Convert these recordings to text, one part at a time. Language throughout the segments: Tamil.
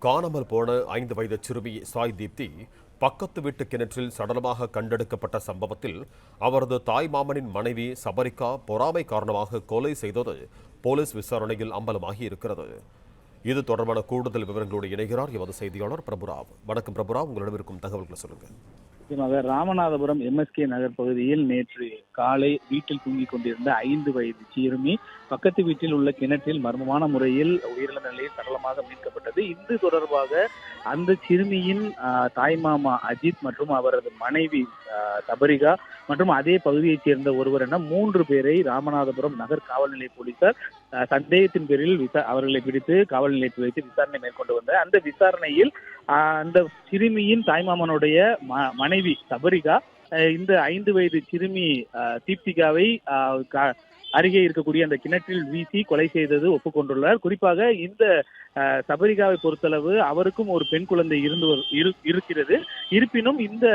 காணாமல் போன 5 வயது சிறுமி சாய் தீப்தி பக்கத்து வீட்டு கிணற்றில் சடலமாக கண்டெடுக்கப்பட்ட சம்பவத்தில் அவரது தாய் மாமனின் மனைவி சபரிகா பொறாமை காரணமாக கொலை செய்தது போலீஸ் விசாரணையில் அம்பலமாகி இருக்கிறது. இது தொடர்பான கூடுதல் விவரங்களோடு இணைகிறார் எமது செய்தியாளர் பிரபுராவ். வணக்கம் பிரபுராவ், உங்களிடம் இருக்கும் தகவல்களை சொல்லுங்க. ராமநாதபுரம் MSK நகர் பகுதியில் நேற்று காலை வீட்டில் தூங்கிக் கொண்டிருந்த 5 வயது சிறுமி பக்கத்து வீட்டில் உள்ள கிணற்றில் மர்மமான முறையில் உயிரிழந்த நிலையில் சடலமாக மீட்கப்பட்டது. இது தொடர்பாக அந்த சிறுமியின் தாய்மாமா அஜித் மற்றும் அவரது மனைவி சபரிகா மற்றும் அதே பகுதியைச் சேர்ந்த ஒருவர் என 3 பேரை ராமநாதபுரம் நகர் காவல் நிலைய போலீசார் சந்தேகத்தின் பேரில் அவர்களை பிடித்து காவல் நிலையத்தில் வைத்து விசாரணை மேற்கொண்டு வந்தார். அந்த விசாரணையில் அந்த சிறுமியின் தாய்மாமனுடைய மனைவி சபரிகா இந்த 5 வயது சிறுமி தீப்திகாவை அருகே இருக்கக்கூடிய அந்த கிணற்றில் வீசி கொலை செய்தது ஒப்புக்கொண்டுள்ளார். குறிப்பாக இந்த சபரிகாவை பொறுத்தளவு அவருக்கும் ஒரு பெண் குழந்தை இருக்கிறது. இருப்பினும் இந்த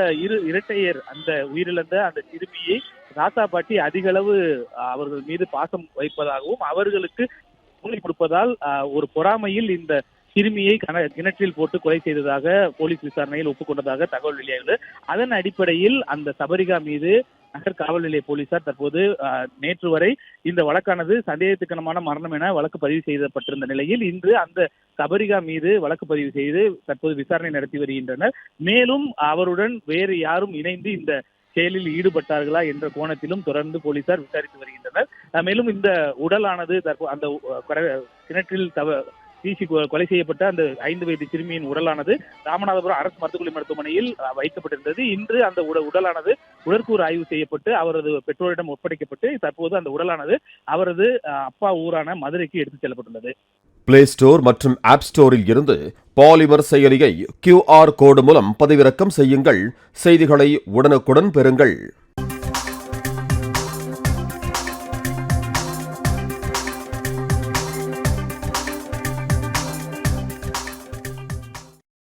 இரட்டையர் அந்த உயிரிழந்த அந்த சிறுமியை தாத்தா பாட்டி அதிக அளவு அவர்கள் மீது பாசம் வைப்பதாகவும் அவர்களுக்கு கூலி கொடுப்பதால் ஒரு பொறாமையில் இந்த சிறுமியை கிணற்றில் போட்டு கொலை செய்ததாக போலீஸ் விசாரணையில் ஒப்புக்கொண்டதாக தகவல் வெளியாகிறது. அதன் அடிப்படையில் அந்த சபரிகா மீது நகர் காவல் நிலைய போலீசார் தற்போது நேற்று வரை இந்த வழக்கானது சந்தேகத்துக்கனமான மரணம் என வழக்கு பதிவு செய்யப்பட்டிருந்த நிலையில் இன்று அந்த சபரிகா மீது வழக்கு பதிவு செய்து தற்போது விசாரணை நடத்தி வருகின்றனர். மேலும் அவருடன் வேறு யாரும் இணைந்து இந்த செயலில் ஈடுபட்டார்களா என்ற கோணத்திலும் தொடர்ந்து போலீசார் விசாரித்து வருகின்றனர். மேலும் இந்த உடலானது அந்த கிணற்றில் வீசி கொலை செய்யப்பட்ட அந்த 5 வயது சிறுமியின் உடலானது ராமநாதபுரம் அரசு மருத்துவமனை மருத்துவமனையில் வைக்கப்பட்டிருந்தது. இன்று அந்த உடலானது உடற்கூறு ஆய்வு செய்யப்பட்டு அவரது பெற்றோரிடம் ஒப்படைக்கப்பட்டு தற்போது அந்த உடலானது அவரது அப்பா ஊரான மதுரைக்கு எடுத்துச் செல்லப்பட்டுள்ளது. பிளே ஸ்டோர் மற்றும் ஆப் ஸ்டோரில் இருந்து பாலிமர் செயலியை QR கோடு மூலம் பதிவிறக்கம் செய்யுங்கள். செய்திகளை உடனுக்குடன் பெறுங்கள்.